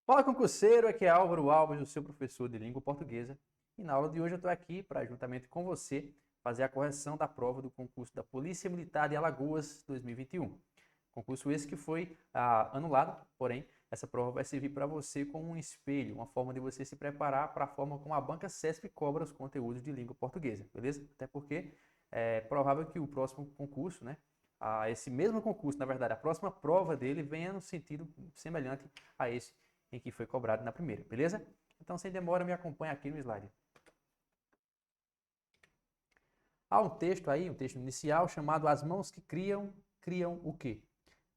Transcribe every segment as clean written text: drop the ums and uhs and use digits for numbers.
Fala concurseiro, aqui é Álvaro Alves, o seu professor de língua portuguesa. E na aula de hoje eu estou aqui para, juntamente com você, fazer a correção da prova do concurso da Polícia Militar de Alagoas 2021. Concurso esse que foi anulado, porém, essa prova vai servir para você como um espelho, uma forma de você se preparar para a forma como a banca CESP cobra os conteúdos de língua portuguesa, beleza? Até porque é provável que o próximo concurso, né, esse mesmo concurso, na verdade, a próxima prova dele venha no sentido semelhante a esse em que foi cobrado na primeira, beleza? Então, sem demora, me acompanha aqui no slide. Há um texto aí, um texto inicial, chamado As Mãos que Criam, Criam o Quê?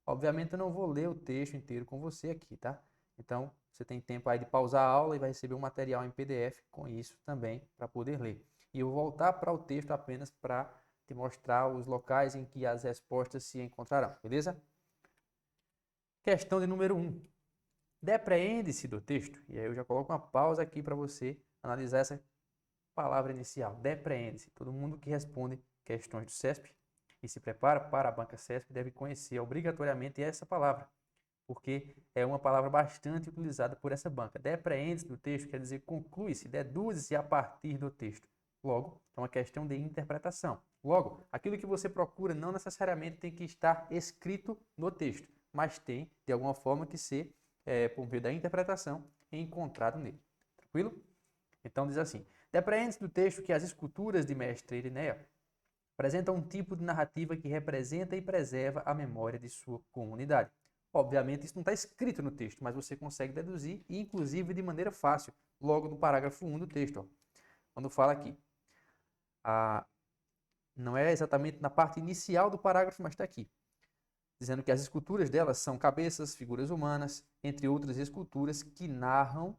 Obviamente, eu não vou ler o texto inteiro com você aqui, tá? Então, você tem tempo aí de pausar a aula e vai receber um material em PDF com isso também para poder ler. E eu vou voltar para o texto apenas para te mostrar os locais em que as respostas se encontrarão, beleza? Questão de número 1. Depreende-se do texto, e aí eu já coloco uma pausa aqui para você analisar essa palavra inicial, depreende-se. Todo mundo que responde questões do CESP e se prepara para a banca CESP deve conhecer obrigatoriamente essa palavra, porque é uma palavra bastante utilizada por essa banca. Depreende-se do texto quer dizer conclui-se, deduz-se a partir do texto. Logo, é uma questão de interpretação. Logo, aquilo que você procura não necessariamente tem que estar escrito no texto, mas tem, de alguma forma, que ser, por meio da interpretação, encontrado nele. Tranquilo? Então diz assim: depreende-se do texto que as esculturas de Mestre Irineia apresentam um tipo de narrativa que representa e preserva a memória de sua comunidade. Obviamente, isso não está escrito no texto, mas você consegue deduzir, e inclusive de maneira fácil, logo no parágrafo 1 do texto. Ó, quando fala aqui, não é exatamente na parte inicial do parágrafo, mas está aqui, dizendo que as esculturas delas são cabeças, figuras humanas, entre outras esculturas que narram,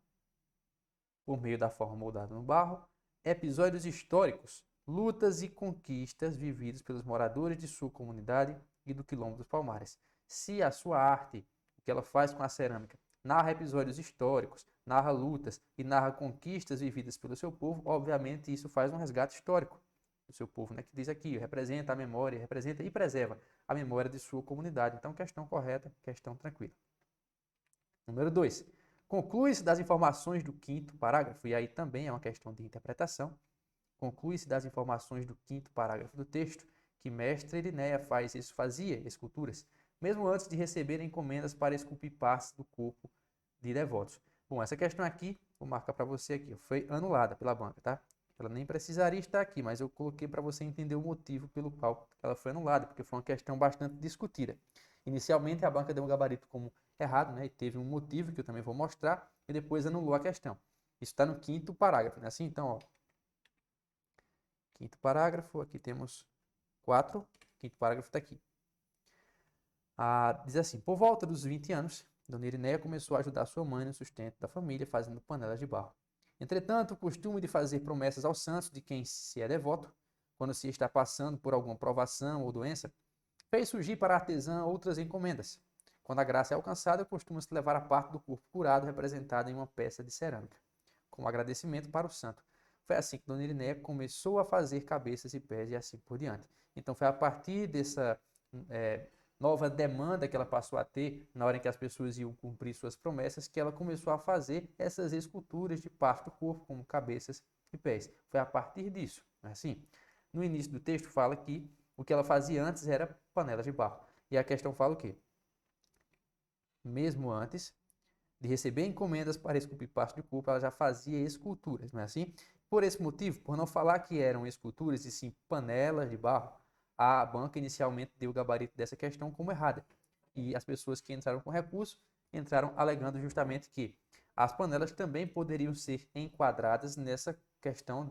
por meio da forma moldada no barro, episódios históricos, lutas e conquistas vividas pelos moradores de sua comunidade e do Quilombo dos Palmares. Se a sua arte, o que ela faz com a cerâmica, narra episódios históricos, narra lutas e narra conquistas vividas pelo seu povo, obviamente isso faz um resgate histórico do seu povo, né? Que diz aqui, representa a memória, representa e preserva a memória de sua comunidade. Então, questão correta, questão tranquila. Número 2. Conclui-se das informações do quinto parágrafo, e aí também é uma questão de interpretação. Conclui-se das informações do quinto parágrafo do texto que Mestre Irineia fazia esculturas, mesmo antes de receber encomendas para esculpir partes do corpo de devotos. Bom, essa questão aqui, vou marcar para você aqui, foi anulada pela banca, tá? Ela nem precisaria estar aqui, mas eu coloquei para você entender o motivo pelo qual ela foi anulada, porque foi uma questão bastante discutida. Inicialmente, a banca deu um gabarito como errado, né? E teve um motivo que eu também vou mostrar, e depois anulou a questão. Isso está no quinto parágrafo, né? Assim, então, ó, quinto parágrafo, aqui temos 4, quinto parágrafo está aqui. Diz assim, por volta dos 20 anos, Dona Irineia começou a ajudar sua mãe no sustento da família, fazendo panelas de barro. Entretanto, o costume de fazer promessas aos santos de quem se é devoto, quando se está passando por alguma provação ou doença, fez surgir para a artesã outras encomendas. Quando a graça é alcançada, costuma-se levar a parte do corpo curado representada em uma peça de cerâmica, como agradecimento para o santo. Foi assim que Dona Irineia começou a fazer cabeças e pés e assim por diante. Então foi a partir dessa nova demanda que ela passou a ter na hora em que as pessoas iam cumprir suas promessas, que ela começou a fazer essas esculturas de parte do corpo, como cabeças e pés. Foi a partir disso, não é assim? No início do texto fala que o que ela fazia antes era panelas de barro. E a questão fala o quê? Mesmo antes de receber encomendas para esculpir parte do corpo, ela já fazia esculturas, não é assim? Por esse motivo, por não falar que eram esculturas e sim panelas de barro, a banca inicialmente deu o gabarito dessa questão como errada. E as pessoas que entraram com recurso entraram alegando justamente que as panelas também poderiam ser enquadradas nessa questão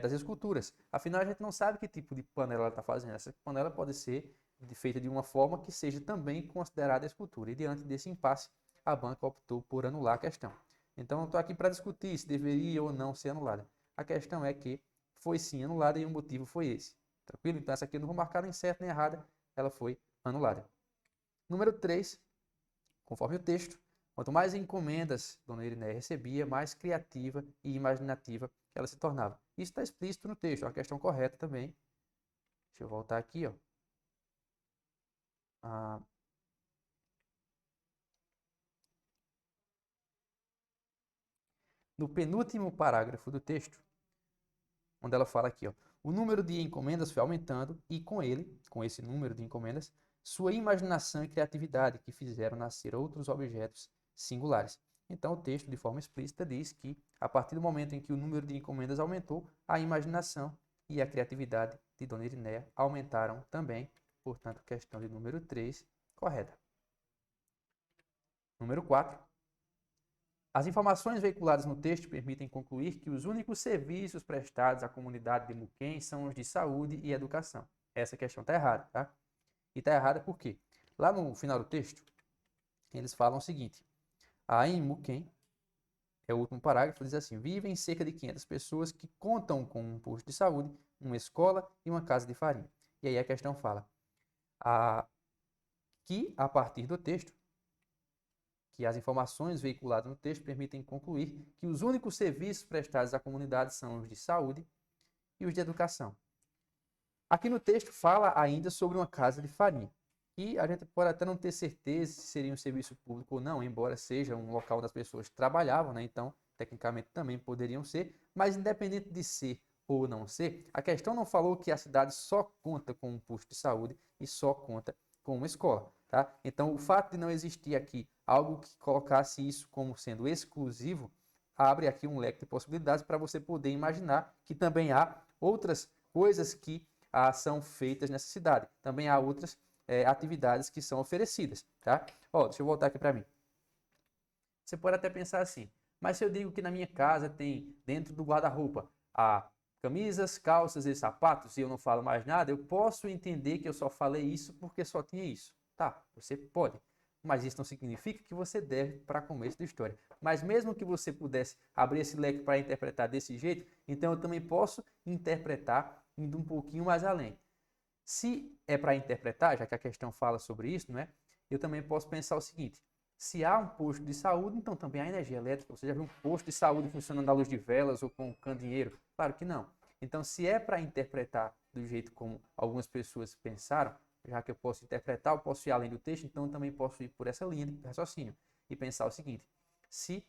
das esculturas. Afinal, a gente não sabe que tipo de panela ela está fazendo. Essa panela pode ser feita de uma forma que seja também considerada escultura. E diante desse impasse, a banca optou por anular a questão. Então, eu estou aqui para discutir se deveria ou não ser anulada. A questão é que foi sim anulada e o motivo foi esse. Tranquilo? Então, essa aqui eu não vou marcar nem certa nem errada, ela foi anulada. Número 3, conforme o texto, quanto mais encomendas Dona Irineia recebia, mais criativa e imaginativa ela se tornava. Isso está explícito no texto, é uma questão correta também. Deixa eu voltar aqui, ó. no penúltimo parágrafo do texto, onde ela fala aqui, ó, o número de encomendas foi aumentando e com ele, com esse número de encomendas, sua imaginação e criatividade que fizeram nascer outros objetos singulares. Então, o texto, de forma explícita, diz que, a partir do momento em que o número de encomendas aumentou, a imaginação e a criatividade de Dona Irineia aumentaram também. Portanto, questão de número 3, correta. Número 4. As informações veiculadas no texto permitem concluir que os únicos serviços prestados à comunidade de Muquem são os de saúde e educação. Essa questão está errada, tá? E está errada por quê? Lá no final do texto, eles falam o seguinte: em Muquem, é o último parágrafo, diz assim: vivem cerca de 500 pessoas que contam com um posto de saúde, uma escola e uma casa de farinha. E aí a questão fala que, a partir do texto, que as informações veiculadas no texto permitem concluir que os únicos serviços prestados à comunidade são os de saúde e os de educação. Aqui no texto fala ainda sobre uma casa de farinha. E a gente pode até não ter certeza se seria um serviço público ou não, embora seja um local onde as pessoas trabalhavam, né? Então, tecnicamente também poderiam ser, mas independente de ser ou não ser, a questão não falou que a cidade só conta com um posto de saúde e só conta com uma escola, tá? Então, o fato de não existir aqui algo que colocasse isso como sendo exclusivo, abre aqui um leque de possibilidades para você poder imaginar que também há outras coisas que são feitas nessa cidade. Também há outras atividades que são oferecidas, tá? Ó, deixa eu voltar aqui para mim. Você pode até pensar assim, mas se eu digo que na minha casa tem dentro do guarda-roupa camisas, calças e sapatos e eu não falo mais nada, eu posso entender que eu só falei isso porque só tinha isso. Tá, você pode. Mas isso não significa que você deve para começo da história. Mas mesmo que você pudesse abrir esse leque para interpretar desse jeito, então eu também posso interpretar indo um pouquinho mais além. Se é para interpretar, já que a questão fala sobre isso, não é? Eu também posso pensar o seguinte: se há um posto de saúde, então também há energia elétrica. Você já viu um posto de saúde funcionando à luz de velas ou com candeeiro? Claro que não. Então, se é para interpretar do jeito como algumas pessoas pensaram, já que eu posso interpretar, eu posso ir além do texto, então eu também posso ir por essa linha de raciocínio e pensar o seguinte: se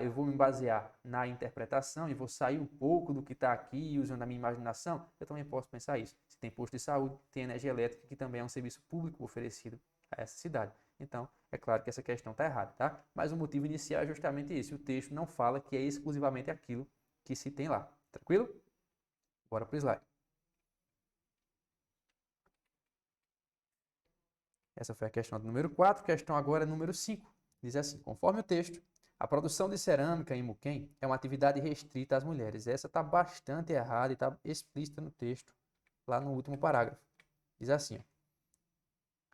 eu vou me basear na interpretação e vou sair um pouco do que está aqui usando a minha imaginação, eu também posso pensar isso. Se tem posto de saúde, tem energia elétrica, que também é um serviço público oferecido a essa cidade. Então, é claro que essa questão está errada, tá? Mas o motivo inicial é justamente esse. O texto não fala que é exclusivamente aquilo que se tem lá. Tranquilo? Bora para o slide. Essa foi a questão do número 4. Questão agora número 5. Diz assim: conforme o texto, a produção de cerâmica em Muquem é uma atividade restrita às mulheres. Essa está bastante errada e está explícita no texto, lá no último parágrafo. Diz assim,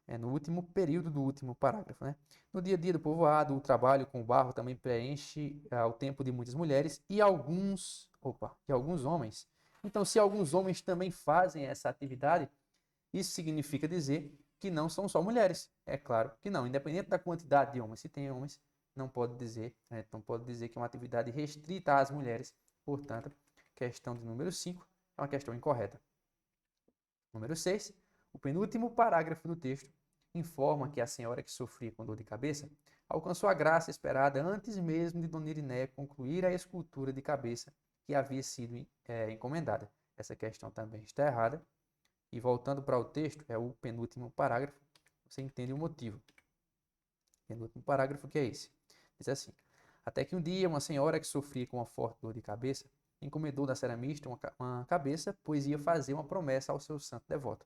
ó, no último período do último parágrafo, né? No dia a dia do povoado, o trabalho com o barro também preenche o tempo de muitas mulheres e alguns homens. Então, se alguns homens também fazem essa atividade, isso significa dizer que não são só mulheres. É claro que não. Independente da quantidade de homens, se tem homens, não pode dizer que é uma atividade restrita às mulheres. Portanto, questão de número 5 é uma questão incorreta. Número 6. O penúltimo parágrafo do texto informa que a senhora que sofria com dor de cabeça alcançou a graça esperada antes mesmo de Dona Irineia concluir a escultura de cabeça que havia sido encomendada. Essa questão também está errada. E voltando para o texto, é o penúltimo parágrafo, você entende o motivo. Penúltimo parágrafo que é esse. Diz assim: até que um dia uma senhora que sofria com uma forte dor de cabeça encomendou da ceramista uma cabeça, pois ia fazer uma promessa ao seu santo devoto.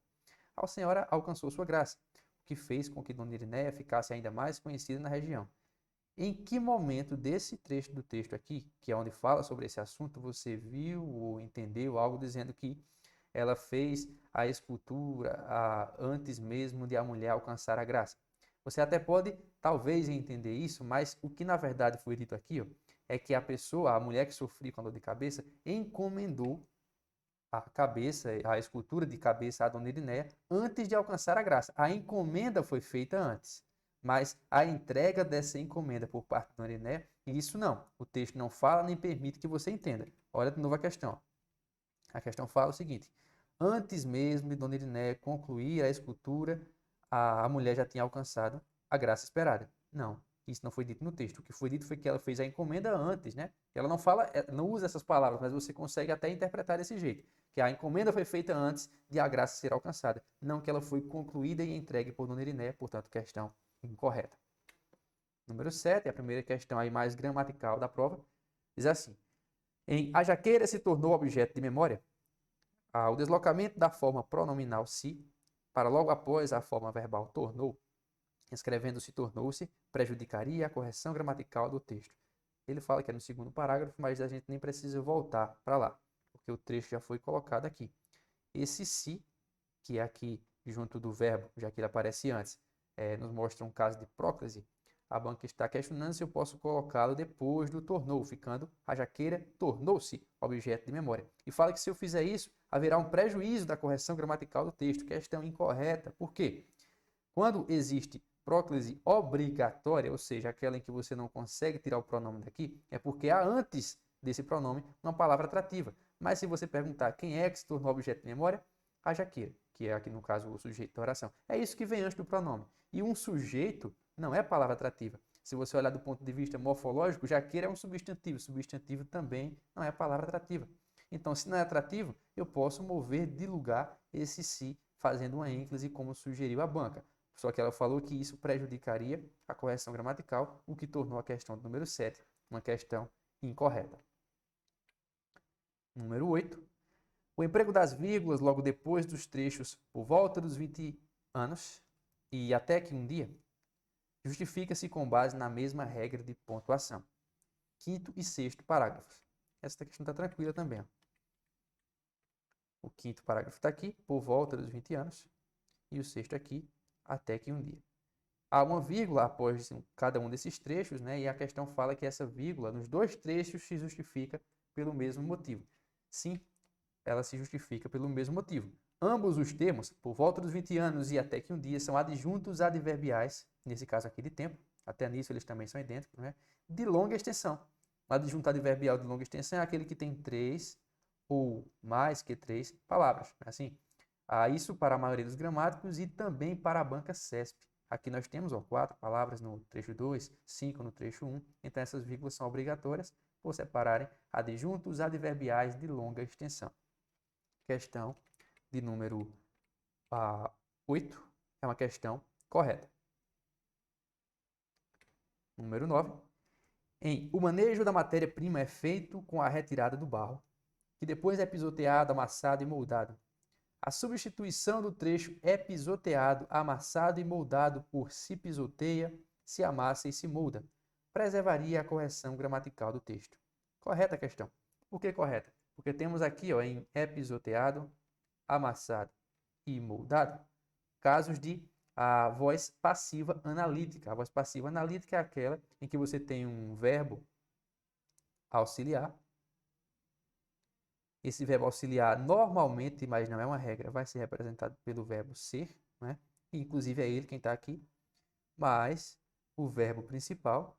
A senhora alcançou sua graça, o que fez com que Dona Irineia ficasse ainda mais conhecida na região. Em que momento desse trecho do texto aqui, que é onde fala sobre esse assunto, você viu ou entendeu algo dizendo que ela fez a escultura antes mesmo de a mulher alcançar a graça? Você até pode, talvez, entender isso, mas o que na verdade foi dito aqui, ó, é que a mulher que sofria com a dor de cabeça, encomendou a escultura de cabeça à Dona Irineia antes de alcançar a graça. A encomenda foi feita antes, mas a entrega dessa encomenda por parte de Dona Irineia, isso não. O texto não fala nem permite que você entenda. Olha de novo a questão. A questão fala o seguinte: antes mesmo de Dona Irineia concluir a escultura, a mulher já tinha alcançado a graça esperada. Não. Isso não foi dito no texto. O que foi dito foi que ela fez a encomenda antes, né? Ela não fala, não usa essas palavras, mas você consegue até interpretar desse jeito. Que a encomenda foi feita antes de a graça ser alcançada. Não que ela foi concluída e entregue por Dona Irineia, portanto, questão incorreta. Número 7, a primeira questão aí mais gramatical da prova, diz assim: em a jaqueira se tornou objeto de memória, o deslocamento da forma pronominal se para logo após a forma verbal tornou, escrevendo-se tornou-se, prejudicaria a correção gramatical do texto. Ele fala que é no segundo parágrafo, mas a gente nem precisa voltar para lá, porque o trecho já foi colocado aqui. Esse se, que é aqui junto do verbo, já que ele aparece antes, nos mostra um caso de próclise. A banca está questionando se eu posso colocá-lo depois do tornou, ficando a jaqueira tornou-se objeto de memória. E fala que se eu fizer isso, haverá um prejuízo da correção gramatical do texto. Questão incorreta. Por quê? Quando existe próclise obrigatória, ou seja, aquela em que você não consegue tirar o pronome daqui, é porque há antes desse pronome uma palavra atrativa. Mas se você perguntar quem é que se tornou objeto de memória, a jaqueira, que é aqui no caso o sujeito da oração. É isso que vem antes do pronome. E um sujeito não é palavra atrativa. Se você olhar do ponto de vista morfológico, jaqueira é um substantivo. Substantivo também não é palavra atrativa. Então, se não é atrativo, eu posso mover de lugar esse se, fazendo uma ênclise como sugeriu a banca. Só que ela falou que isso prejudicaria a correção gramatical, o que tornou a questão do número 7 uma questão incorreta. Número 8. O emprego das vírgulas logo depois dos trechos por volta dos 20 anos e até que um dia justifica-se com base na mesma regra de pontuação. Quinto e sexto parágrafos. Essa questão está tranquila também. O quinto parágrafo está aqui, por volta dos 20 anos, e o sexto aqui, até que um dia. Há uma vírgula após cada um desses trechos, né? E a questão fala que essa vírgula, nos dois trechos, se justifica pelo mesmo motivo. Sim, ela se justifica pelo mesmo motivo. Ambos os termos, por volta dos 20 anos e até que um dia, são adjuntos adverbiais, nesse caso aqui de tempo, até nisso eles também são idênticos, né? De longa extensão. O adjunto adverbial de longa extensão é aquele que tem 3 ou mais que 3 palavras. Assim, isso para a maioria dos gramáticos e também para a banca CESP. Aqui nós temos 4 palavras no trecho 2, 5 no trecho 1, então essas vírgulas são obrigatórias por separarem adjuntos adverbiais de longa extensão. Questão de número 8 é uma questão correta. Número 9. O manejo da matéria-prima é feito com a retirada do barro, que depois é pisoteado, amassado e moldado. A substituição do trecho é pisoteado, amassado e moldado por se pisoteia, se amassa e se molda preservaria a correção gramatical do texto. Correta a questão. Por que correta? Porque temos aqui em é pisoteado, amassado e moldado casos de a voz passiva analítica. A voz passiva analítica é aquela em que você tem um verbo auxiliar. Esse verbo auxiliar normalmente, mas não é uma regra, vai ser representado pelo verbo ser, né? Inclusive é ele quem está aqui, mas o verbo principal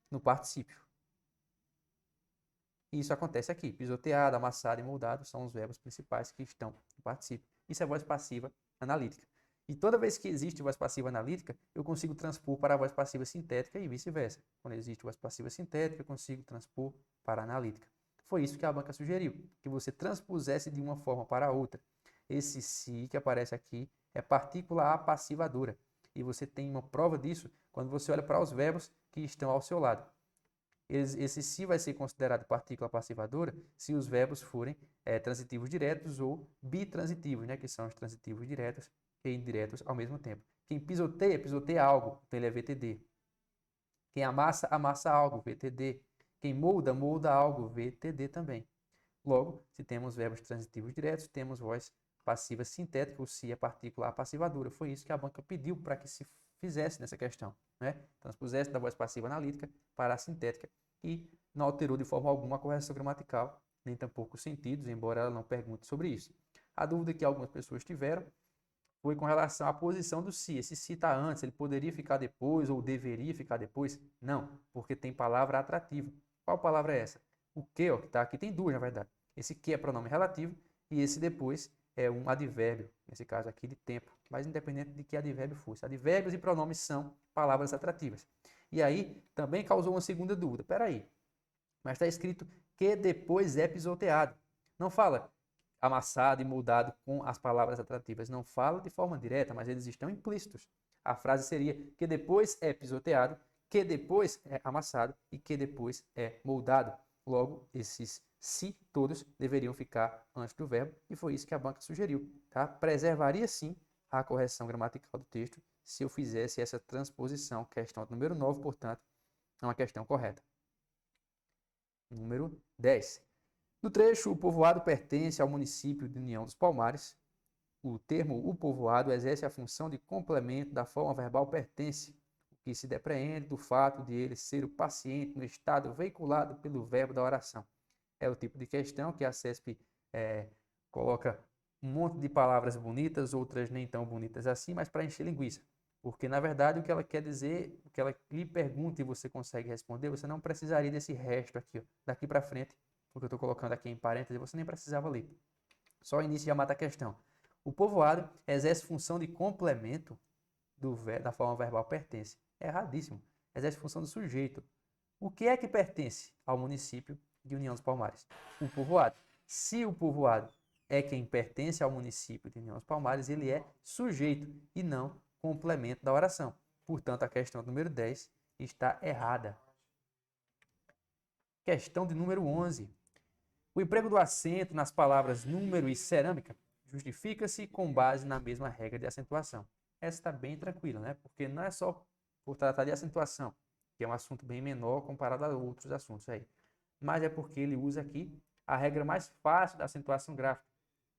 no particípio. Isso acontece aqui. Pisoteado, amassado e moldado são os verbos principais que estão no particípio. Isso é voz passiva analítica. E toda vez que existe voz passiva analítica, eu consigo transpor para a voz passiva sintética e vice-versa. Quando existe voz passiva sintética, eu consigo transpor para a analítica. Foi isso que a banca sugeriu, que você transpusesse de uma forma para a outra. Esse se que aparece aqui é partícula apassivadora. E você tem uma prova disso quando você olha para os verbos que estão ao seu lado. Esse se vai ser considerado partícula passivadora se os verbos forem transitivos diretos ou bitransitivos, né, que são os transitivos diretos e indiretos ao mesmo tempo. Quem pisoteia, pisoteia algo, então ele é VTD. Quem amassa, amassa algo, VTD. Quem molda, molda algo, VTD também. Logo, se temos verbos transitivos diretos, temos voz passiva sintética, o se é partícula apassivadora. Foi isso que a banca pediu para que se fizesse nessa questão, né? Transpusesse da voz passiva analítica para a sintética e não alterou de forma alguma a correção gramatical, nem tampouco os sentidos, embora ela não pergunte sobre isso. A dúvida que algumas pessoas tiveram foi com relação à posição do se. Esse se está antes, ele poderia ficar depois ou deveria ficar depois? Não, porque tem palavra atrativa. Qual palavra é essa? O que, que está aqui, tem duas, na verdade. Esse que é pronome relativo e esse depois é um advérbio, nesse caso aqui de tempo, mas independente de que advérbio fosse. Advérbios e pronomes são palavras atrativas. E aí também causou uma segunda dúvida. Peraí, mas está escrito que depois é pisoteado. Não fala amassado e moldado com as palavras atrativas. Não fala de forma direta, mas eles estão implícitos. A frase seria que depois é pisoteado, que depois é amassado e que depois é moldado. Logo, esses se todos deveriam ficar antes do verbo, e foi isso que a banca sugeriu. Tá? Preservaria sim a correção gramatical do texto se eu fizesse essa transposição. Questão número 9, portanto, é uma questão correta. Número 10. No trecho, o povoado pertence ao município de União dos Palmares. O termo o povoado exerce a função de complemento da forma verbal pertence, o que se depreende do fato de ele ser o paciente no estado veiculado pelo verbo da oração. É o tipo de questão que a CESP coloca um monte de palavras bonitas, outras nem tão bonitas assim, mas para encher linguiça. Porque, na verdade, o que ela quer dizer, o que ela lhe pergunta e você consegue responder, você não precisaria desse resto aqui, ó, daqui para frente, porque eu estou colocando aqui em parênteses, você nem precisava ler. Só o início já mata a questão. O povoado exerce função de complemento da forma verbal pertence. É erradíssimo. Exerce função do sujeito. O que é que pertence ao município de União dos Palmares? O povoado. Se o povoado é quem pertence ao município de União dos Palmares, ele é sujeito e não complemento da oração. Portanto, a questão número 10 está errada. Questão de número 11. O emprego do acento nas palavras número e cerâmica justifica-se com base na mesma regra de acentuação. Essa está bem tranquila, né? Porque não é só por tratar de acentuação, que é um assunto bem menor comparado a outros assuntos aí. Mas é porque ele usa aqui a regra mais fácil da acentuação gráfica,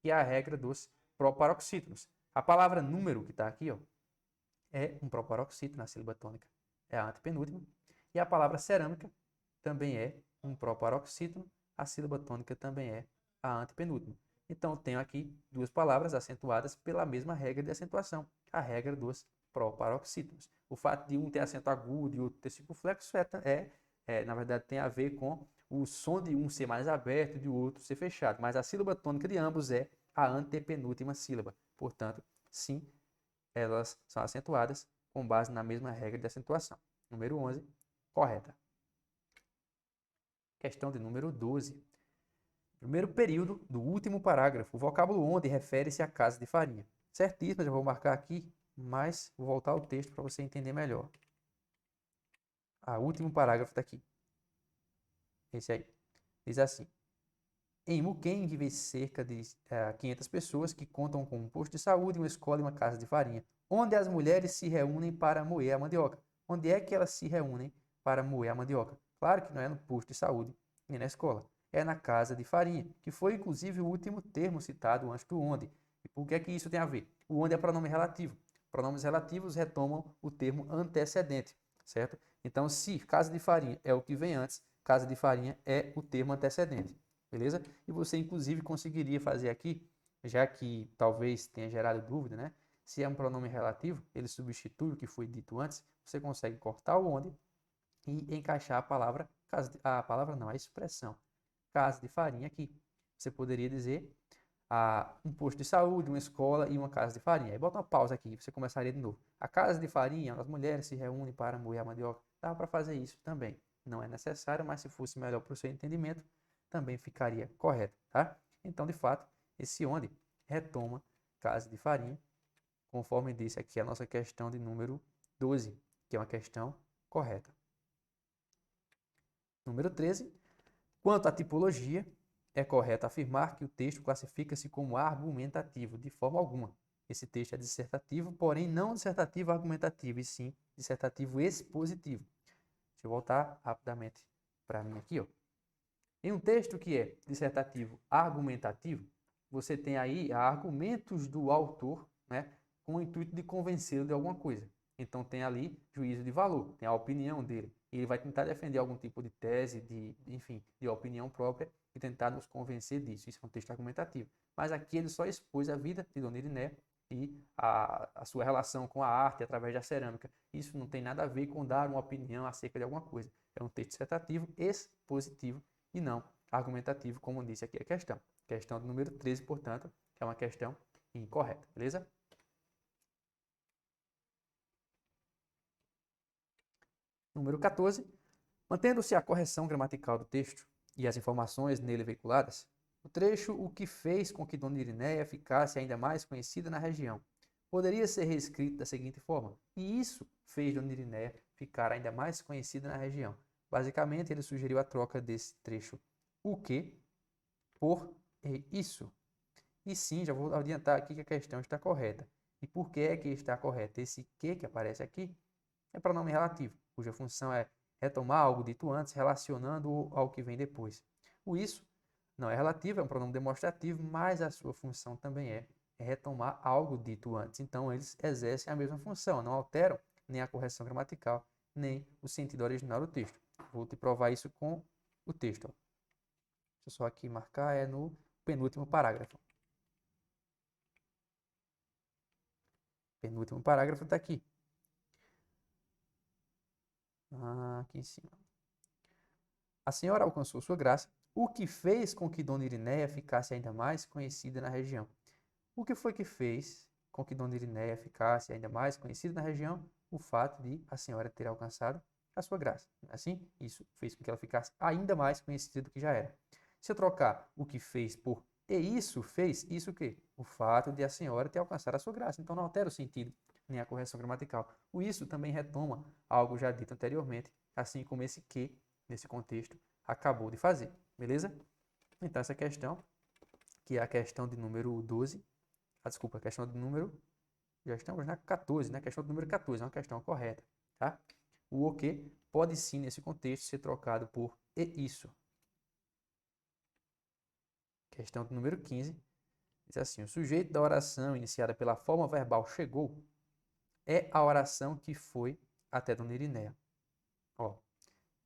que é a regra dos proparoxítonos. A palavra número, que está aqui, ó, é um proparoxítono na sílaba tônica, é a antepenúltima. E a palavra cerâmica também é um proparoxítono, a sílaba tônica também é a antepenúltima. Então, tenho aqui duas palavras acentuadas pela mesma regra de acentuação, a regra dos proparoxítonos. O fato de um ter acento agudo e outro ter circunflexo na verdade, tem a ver com o som de um ser mais aberto e de outro ser fechado. Mas a sílaba tônica de ambos é a antepenúltima sílaba. Portanto, sim, elas são acentuadas com base na mesma regra de acentuação. Número 11, correta. Questão de número 12. Primeiro período do último parágrafo. O vocábulo onde refere-se à casa de farinha. Certíssimo, já vou marcar aqui, mas vou voltar ao texto para você entender melhor. O último parágrafo está aqui. Esse aí. Diz assim. Em Muquem vivem cerca de 500 pessoas que contam com um posto de saúde, uma escola e uma casa de farinha, onde as mulheres se reúnem para moer a mandioca. Onde é que elas se reúnem para moer a mandioca? Claro que não é no posto de saúde nem na escola. É na casa de farinha, que foi inclusive o último termo citado antes do onde. E por que é que isso tem a ver? O onde é pronome relativo. Pronomes relativos retomam o termo antecedente, certo? Então, se casa de farinha é o que vem antes, casa de farinha é o termo antecedente. Beleza? E você, inclusive, conseguiria fazer aqui, já que talvez tenha gerado dúvida, né? Se é um pronome relativo, ele substitui o que foi dito antes, você consegue cortar o onde e encaixar a expressão casa de farinha aqui. Você poderia dizer um posto de saúde, uma escola e uma casa de farinha. Aí bota uma pausa aqui, você começaria de novo. A casa de farinha, as mulheres se reúnem para moer a mandioca. Dá para fazer isso também. Não é necessário, mas se fosse melhor para o seu entendimento, também ficaria correto, tá? Então, de fato, esse onde retoma casa de farinha, conforme disse aqui a nossa questão de número 12, que é uma questão correta. Número 13. Quanto à tipologia, é correto afirmar que o texto classifica-se como argumentativo, de forma alguma. Esse texto é dissertativo, porém não dissertativo argumentativo, e sim dissertativo expositivo. Deixa eu voltar rapidamente para mim aqui, ó. Em um texto que é dissertativo argumentativo, você tem aí argumentos do autor, né, com o intuito de convencê-lo de alguma coisa. Então tem ali juízo de valor, tem a opinião dele. E ele vai tentar defender algum tipo de tese, enfim, de opinião própria e tentar nos convencer disso. Isso é um texto argumentativo. Mas aqui ele só expôs a vida de Dona Iriné e a sua relação com a arte através da cerâmica. Isso não tem nada a ver com dar uma opinião acerca de alguma coisa. É um texto dissertativo expositivo e não argumentativo, como disse aqui a questão. Questão do número 13, portanto, que é uma questão incorreta, beleza? Número 14. Mantendo-se a correção gramatical do texto e as informações nele veiculadas, o trecho "O que fez com que Dona Irinéia ficasse ainda mais conhecida na região" poderia ser reescrito da seguinte forma: "E isso fez Dona Irinéia ficar ainda mais conhecida na região." Basicamente, ele sugeriu a troca desse trecho "o que" por "e isso." E sim, já vou adiantar aqui que a questão está correta. E por que é que está correta? Esse que aparece aqui é pronome relativo, cuja função é retomar algo dito antes, relacionando-o ao que vem depois. O isso não é relativo, é um pronome demonstrativo, mas a sua função também é retomar algo dito antes. Então, eles exercem a mesma função, não alteram nem a correção gramatical, nem o sentido original do texto. Vou te provar isso com o texto. Deixa eu só aqui marcar, é no penúltimo parágrafo. Penúltimo parágrafo está aqui. Aqui em cima. A senhora alcançou sua graça, o que fez com que Dona Irinéia ficasse ainda mais conhecida na região. O que foi que fez com que Dona Irinéia ficasse ainda mais conhecida na região? O fato de a senhora ter alcançado a sua graça. Assim, isso fez com que ela ficasse ainda mais conhecida do que já era. Se eu trocar o que fez por "e isso fez", isso o quê? O fato de a senhora ter alcançado a sua graça. Então não altera o sentido nem a correção gramatical. O isso também retoma algo já dito anteriormente, assim como esse que, nesse contexto, acabou de fazer. Beleza? Então essa questão, que é a questão de número 12, desculpa, a questão de número, já estamos na 14, né? A questão do número 14 é uma questão correta, tá? O que pode sim, nesse contexto, ser trocado por "e isso." Questão do número 15 diz assim: o sujeito da oração iniciada pela forma verbal "chegou" é a oração que foi até Dona Irinéia. Ó,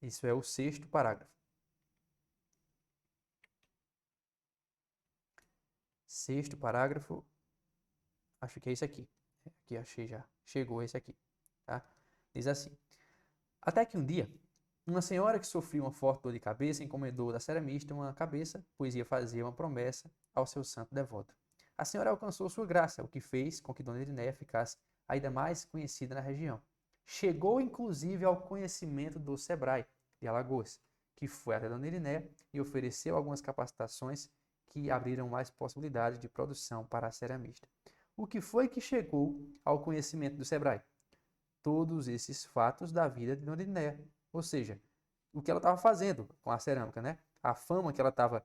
isso é o 6º parágrafo. 6º parágrafo, acho que é isso aqui. Aqui achei já. Chegou esse aqui, tá? Diz assim: até que um dia, uma senhora que sofria uma forte dor de cabeça encomendou da ceramista uma cabeça, pois ia fazer uma promessa ao seu santo devoto. A senhora alcançou sua graça, o que fez com que Dona Irinéia ficasse ainda mais conhecida na região. Chegou inclusive ao conhecimento do Sebrae de Alagoas, que foi até Dona Irinéia e ofereceu algumas capacitações que abriram mais possibilidades de produção para a ceramista. O que foi que chegou ao conhecimento do Sebrae? Todos esses fatos da vida de Dona Irinéia, ou seja, o que ela estava fazendo com a cerâmica, né? A fama que ela estava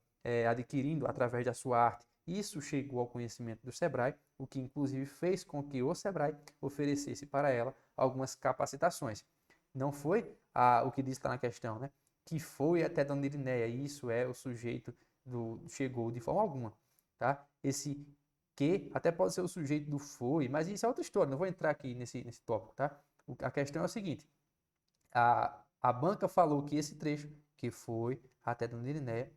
adquirindo através da sua arte. Isso chegou ao conhecimento do Sebrae, o que inclusive fez com que o Sebrae oferecesse para ela algumas capacitações. Não foi o que diz lá na questão, né? Que foi até Dona Irinéia. Isso é o sujeito do chegou de forma alguma, tá? Esse que até pode ser o sujeito do foi, mas isso é outra história. Não vou entrar aqui nesse tópico, tá? A questão é o seguinte: a banca falou que esse trecho, que foi até Dona Irinéia,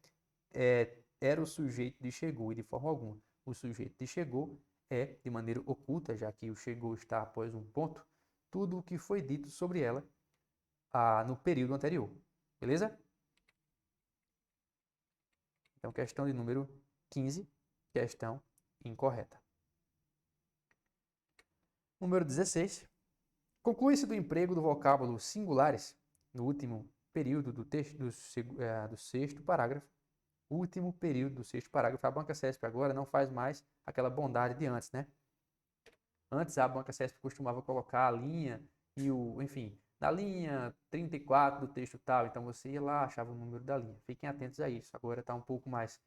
era o sujeito de chegou, e de forma alguma. O sujeito de chegou é de maneira oculta, já que o chegou está após um ponto, tudo o que foi dito sobre ela no período anterior. Beleza? Então, questão de número 15, questão incorreta. Número 16. Conclui-se do emprego do vocábulo singulares no último período do texto do 6º parágrafo. Último período do 6º parágrafo. A banca CESP agora não faz mais aquela bondade de antes, né? Antes a banca CESP costumava colocar a linha e enfim, na linha 34 do texto tal, então você ia lá, achava o número da linha. Fiquem atentos a isso. Agora está um pouco mais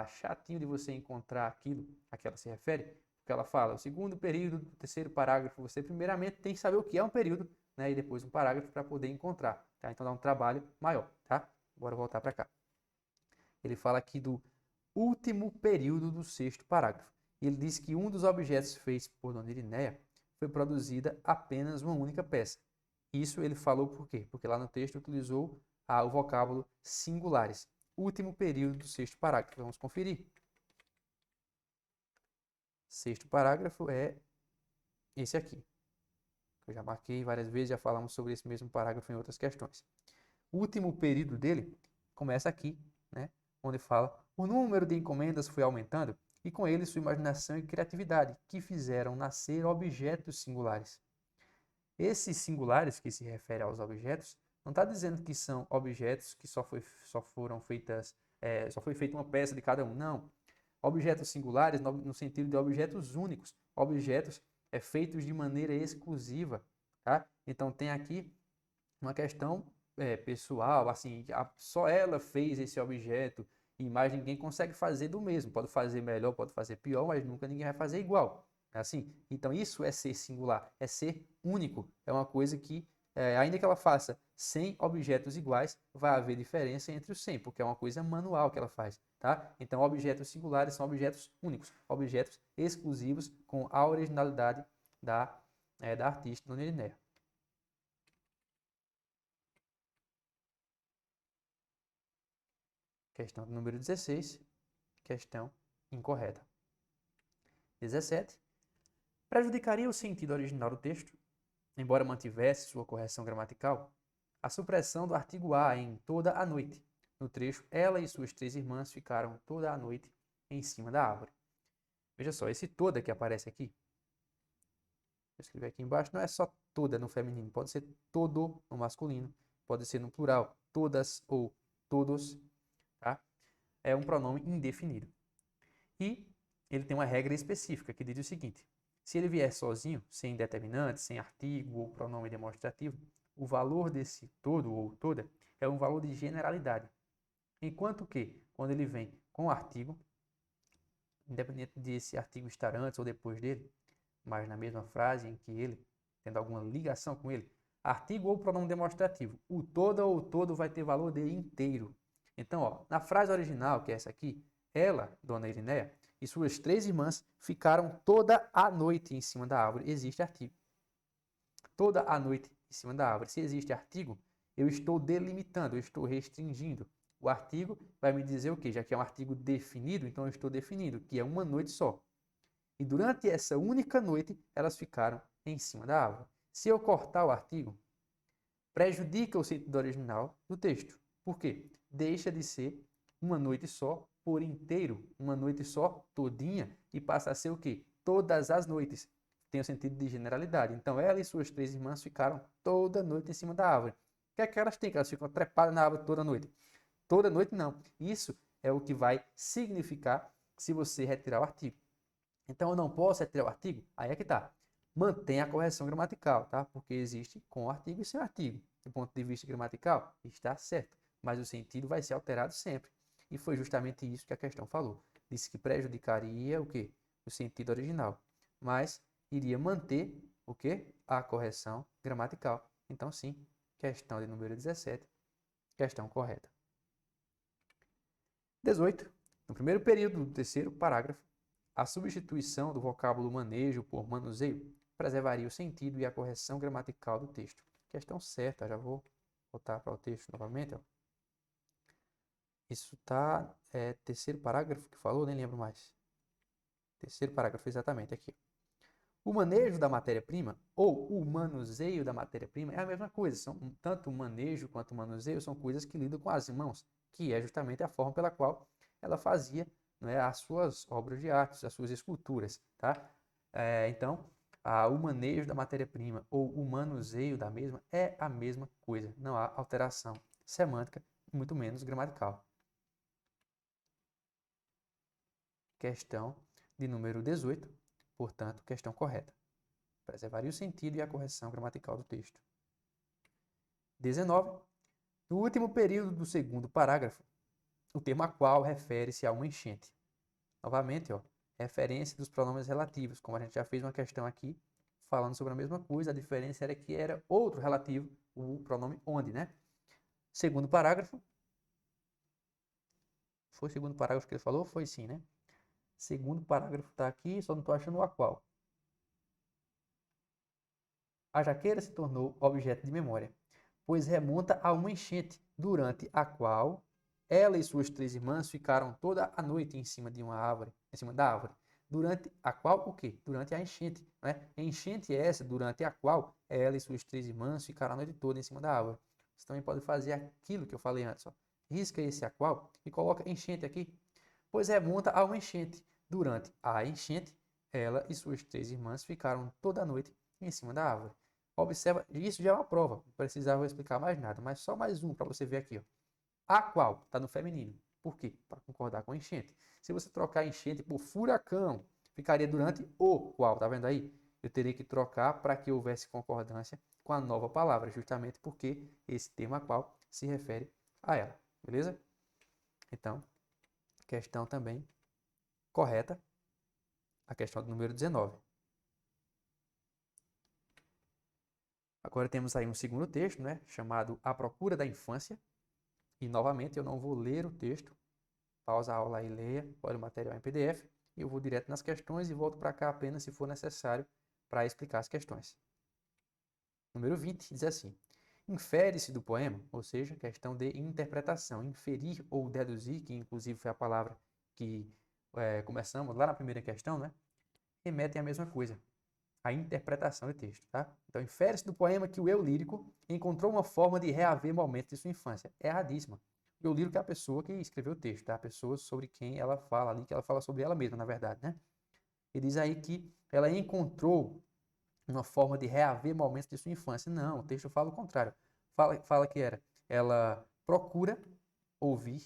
chatinho de você encontrar aquilo a que ela se refere, porque ela fala, o segundo período do 3º parágrafo, você primeiramente tem que saber o que é um período, né, e depois um parágrafo para poder encontrar, tá? Então dá um trabalho maior, tá? Bora voltar para cá. Ele fala aqui do último período do 6º parágrafo. Ele diz que um dos objetos feitos por Dona Irinéia foi produzida apenas uma única peça. Isso ele falou por quê? Porque lá no texto utilizou o vocábulo singulares. Último período do 6º parágrafo. Vamos conferir. 6º parágrafo é esse aqui. Eu já marquei várias vezes, já falamos sobre esse mesmo parágrafo em outras questões. O último período dele começa aqui, né? Onde fala: o número de encomendas foi aumentando e com ele sua imaginação e criatividade, que fizeram nascer objetos singulares. Esses singulares, que se refere aos objetos, não está dizendo que são objetos que só foi feita uma peça de cada um, não. Objetos singulares no sentido de objetos únicos, objetos feitos de maneira exclusiva, tá? Então tem aqui uma questão pessoal, assim, só ela fez esse objeto e mais ninguém consegue fazer do mesmo. Pode fazer melhor, pode fazer pior, mas nunca ninguém vai fazer igual. É assim? Então isso é ser singular, é ser único. É uma coisa que, ainda que ela faça 100 objetos iguais, vai haver diferença entre os 100, porque é uma coisa manual que ela faz, tá? Então objetos singulares são objetos únicos, objetos exclusivos com a originalidade da artista Dona Irineia. Questão número 16, questão incorreta. 17. Prejudicaria o sentido original do texto, embora mantivesse sua correção gramatical, a supressão do artigo A em toda a noite. No trecho, ela e suas 3 irmãs ficaram toda a noite em cima da árvore. Veja só, esse toda que aparece aqui, vou escrever aqui embaixo, não é só toda no feminino, pode ser todo no masculino, pode ser no plural, todas ou todos, tá? É um pronome indefinido. E ele tem uma regra específica que diz o seguinte: se ele vier sozinho, sem determinante, sem artigo ou pronome demonstrativo, o valor desse todo ou toda é um valor de generalidade. Enquanto que, quando ele vem com artigo, independente desse artigo estar antes ou depois dele, mas na mesma frase em que ele, tendo alguma ligação com ele, artigo ou pronome demonstrativo, o toda ou todo vai ter valor de inteiro. Então, ó, na frase original, que é essa aqui, ela, Dona Irineia, e suas 3 irmãs ficaram toda a noite em cima da árvore. Existe artigo. Toda a noite em cima da árvore. Se existe artigo, eu estou delimitando, eu estou restringindo. O artigo vai me dizer o quê? Já que é um artigo definido, então eu estou definindo que é uma noite só. E durante essa única noite, elas ficaram em cima da árvore. Se eu cortar o artigo, prejudica o sentido original do texto. Por quê? Deixa de ser uma noite só por inteiro, uma noite só todinha, e passa a ser o quê? Todas as noites. Tem o sentido de generalidade. Então, ela e suas 3 irmãs ficaram toda noite em cima da árvore. O que é que elas têm? Que elas ficam trepadas na árvore toda noite? Toda noite não. Isso é o que vai significar se você retirar o artigo. Então, eu não posso retirar o artigo? Aí é que tá. Mantém a correção gramatical, tá? Porque existe com artigo e sem artigo. Do ponto de vista gramatical, está certo. Mas o sentido vai ser alterado sempre. E foi justamente isso que a questão falou. Disse que prejudicaria o quê? O sentido original. Mas iria manter o quê? A correção gramatical. Então, sim, questão de número 17, questão correta. 18. No primeiro período do terceiro parágrafo, a substituição do vocábulo manejo por manuseio preservaria o sentido e a correção gramatical do texto. Questão certa, já vou voltar para o texto novamente. Ó. Isso está, terceiro parágrafo que falou, nem lembro mais. Terceiro parágrafo, exatamente, aqui. O manejo da matéria-prima ou o manuseio da matéria-prima é a mesma coisa. Tanto o manejo quanto o manuseio são coisas que lidam com as mãos, que é justamente a forma pela qual ela fazia, né, as suas obras de arte, as suas esculturas, tá? Então, o manejo da matéria-prima ou o manuseio da mesma é a mesma coisa. Não há alteração semântica, muito menos gramatical. Questão de número 18, portanto, questão correta. Preservaria o sentido e a correção gramatical do texto. 19. No último período do segundo parágrafo, o termo a qual refere-se a uma enchente. Novamente, ó, referência dos pronomes relativos, como a gente já fez uma questão aqui, falando sobre a mesma coisa, a diferença era que era outro relativo, o pronome onde, né? Segundo parágrafo. Foi o segundo parágrafo que ele falou? Foi sim, né? Segundo parágrafo está aqui, só não estou achando o a qual. A jaqueira se tornou objeto de memória, pois remonta a uma enchente, durante a qual ela e suas 3 irmãs ficaram toda a noite em cima de uma árvore, em cima da árvore. Durante a qual o quê? Durante a enchente, né? Enchente é essa durante a qual ela e suas 3 irmãs ficaram a noite toda em cima da árvore. Você também pode fazer aquilo que eu falei antes, ó. Risca esse a qual e coloca enchente aqui, pois remonta a uma enchente, Durante a enchente, ela e suas 3 irmãs ficaram toda a noite em cima da árvore. Observa, isso já é uma prova, não precisava explicar mais nada, mas só mais um para você ver aqui, ó. A qual está no feminino. Por quê? Para concordar com enchente. Se você trocar enchente por furacão, ficaria durante o qual, tá vendo aí? Eu teria que trocar para que houvesse concordância com a nova palavra, justamente porque esse termo a qual se refere a ela, beleza? Então, questão também correta, a questão do número 19. Agora temos aí um segundo texto, né, chamado A Procura da Infância. E novamente eu não vou ler o texto. Pausa a aula aí, leia, olha o material em PDF. E eu vou direto nas questões e volto para cá apenas se for necessário para explicar as questões. Número 20 diz assim: infere-se do poema, ou seja, questão de interpretação, inferir ou deduzir, que inclusive foi a palavra que começamos lá na primeira questão, né? Remetem à mesma coisa, a interpretação do texto, tá? Então, infere-se do poema que o eu lírico encontrou uma forma de reaver momentos de sua infância. Erradíssima. O eu lírico é a pessoa que escreveu o texto, tá? A pessoa sobre quem ela fala ali, que ela fala sobre ela mesma, na verdade, né? Ele diz aí que ela encontrou uma forma de reaver momentos de sua infância. Não, o texto fala o contrário. Fala que ela procura ouvir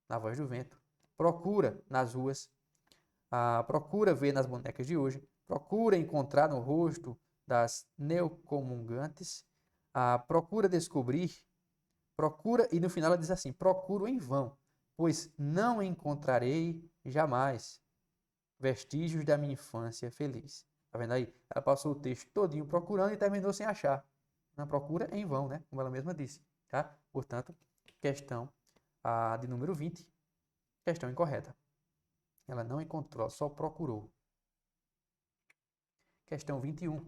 na voz do vento, procura nas ruas, procura ver nas bonecas de hoje, procura encontrar no rosto das neocomungantes, procura descobrir, procura, e no final ela diz assim: procuro em vão, pois não encontrarei jamais vestígios da minha infância feliz. Tá vendo aí? Ela passou o texto todinho procurando e terminou sem achar. Na procura em vão, né? Como ela mesma disse, tá? Portanto, questão de número 20, questão incorreta. Ela não encontrou, ela só procurou. Questão 21.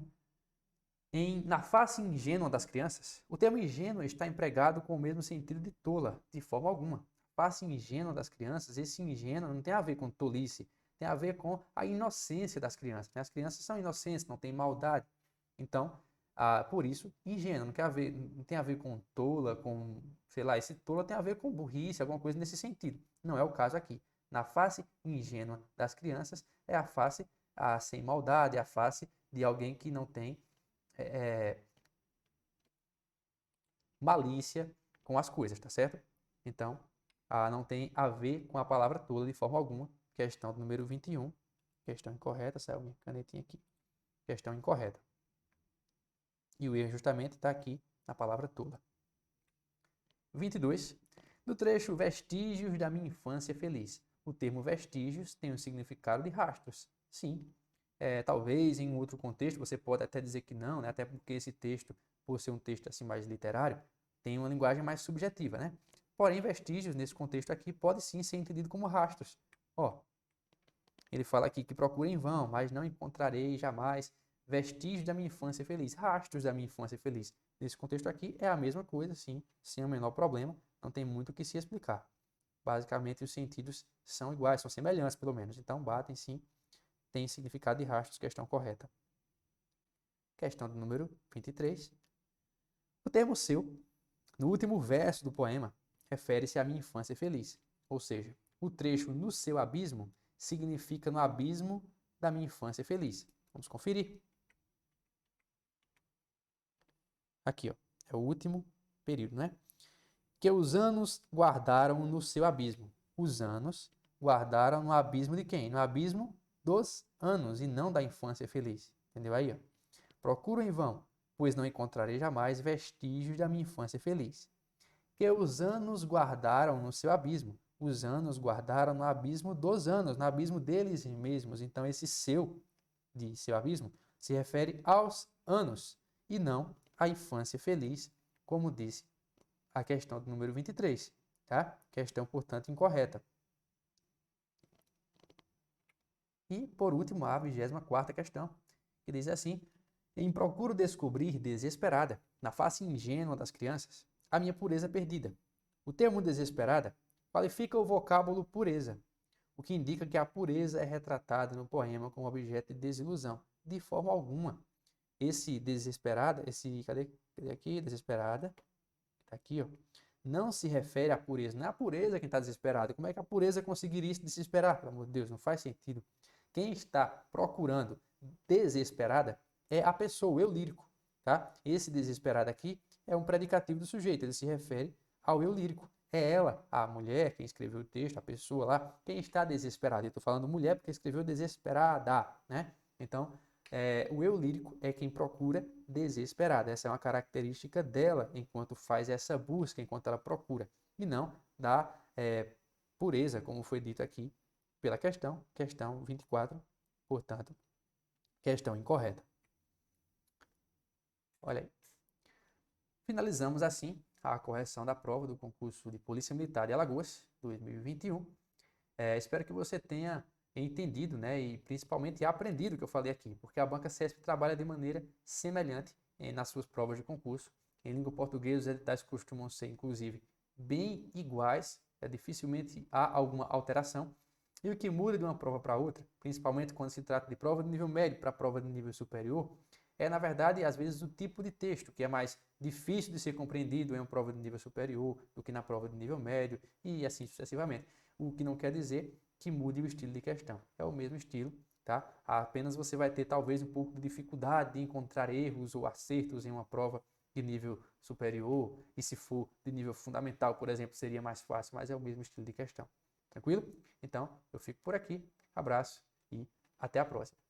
Na face ingênua das crianças, o termo ingênuo está empregado com o mesmo sentido de tola, de forma alguma. Face ingênua das crianças, esse ingênuo não tem a ver com tolice, tem a ver com a inocência das crianças, né? As crianças são inocentes, não têm maldade. Então, por isso, ingênuo, não tem a ver com tola, com, sei lá, esse tola tem a ver com burrice, alguma coisa nesse sentido. Não é o caso aqui. Na face ingênua das crianças, é a face sem maldade, é a face de alguém que não tem malícia com as coisas, tá certo? Então, não tem a ver com a palavra tola de forma alguma. Questão do número 21. Questão incorreta, saiu minha canetinha aqui. Questão incorreta. E o erro justamente está aqui na palavra tola. 22. No trecho Vestígios da minha infância feliz. O termo vestígios tem o significado de rastros. Sim. Talvez em um outro contexto você pode até dizer que não, né? Até porque esse texto, por ser um texto assim mais literário, tem uma linguagem mais subjetiva, né? Porém, vestígios nesse contexto aqui pode sim ser entendido como rastros. Ó, ele fala aqui que procura em vão, mas não encontrarei jamais vestígios da minha infância feliz, rastros da minha infância feliz. Nesse contexto aqui é a mesma coisa, sim, sem o menor problema, não tem muito o que se explicar. Basicamente, os sentidos são iguais, são semelhantes, pelo menos. Então, batem sim, tem significado de rastros, questão correta. Questão do número 23. O termo seu, no último verso do poema, refere-se à minha infância feliz. Ou seja, o trecho no seu abismo significa no abismo da minha infância feliz. Vamos conferir. Aqui, ó, é o último período, né? Que os anos guardaram no seu abismo. Os anos guardaram no abismo de quem? No abismo dos anos e não da infância feliz. Entendeu aí, ó? Procuro em vão, pois não encontrarei jamais vestígios da minha infância feliz. Que os anos guardaram no seu abismo. Os anos guardaram no abismo dos anos, no abismo deles mesmos. Então, esse seu, de seu abismo, se refere aos anos e não à infância feliz, como disse a questão do número 23, tá? Questão, portanto, incorreta. E, por último, a 24ª questão, que diz assim: em procuro descobrir desesperada, na face ingênua das crianças, a minha pureza perdida. O termo desesperada qualifica o vocábulo pureza, o que indica que a pureza é retratada no poema como objeto de desilusão. De forma alguma. Esse desesperada, cadê aqui? Desesperada, tá aqui, ó. não se refere à pureza. Não é a pureza quem está desesperado. Como é que a pureza conseguiria se desesperar? Pelo amor de Deus, não faz sentido. Quem está procurando desesperada é a pessoa, o eu lírico, tá? Esse desesperado aqui é um predicativo do sujeito, ele se refere ao eu lírico. É ela, a mulher, quem escreveu o texto, a pessoa lá, quem está desesperada. Eu estou falando mulher porque escreveu desesperada, né? Então, o eu lírico é quem procura desesperada. Essa é uma característica dela enquanto faz essa busca, enquanto ela procura. E não da pureza, como foi dito aqui pela questão 24, portanto, questão incorreta. Olha aí. Finalizamos assim a correção da prova do concurso de Polícia Militar de Alagoas 2021. Espero que você tenha entendido, né, e principalmente aprendido o que eu falei aqui, porque a Banca CESP trabalha de maneira semelhante nas suas provas de concurso. Em língua portuguesa, os editais costumam ser, inclusive, bem iguais, dificilmente há alguma alteração. E o que muda de uma prova para outra, principalmente quando se trata de prova de nível médio para prova de nível superior, é, na verdade, às vezes o tipo de texto, que é mais difícil de ser compreendido em uma prova de nível superior do que na prova de nível médio, e assim sucessivamente. O que não quer dizer que mude o estilo de questão. É o mesmo estilo, tá? Apenas você vai ter talvez um pouco de dificuldade de encontrar erros ou acertos em uma prova de nível superior, e se for de nível fundamental, por exemplo, seria mais fácil, mas é o mesmo estilo de questão. Tranquilo? Então, eu fico por aqui. Abraço e até a próxima.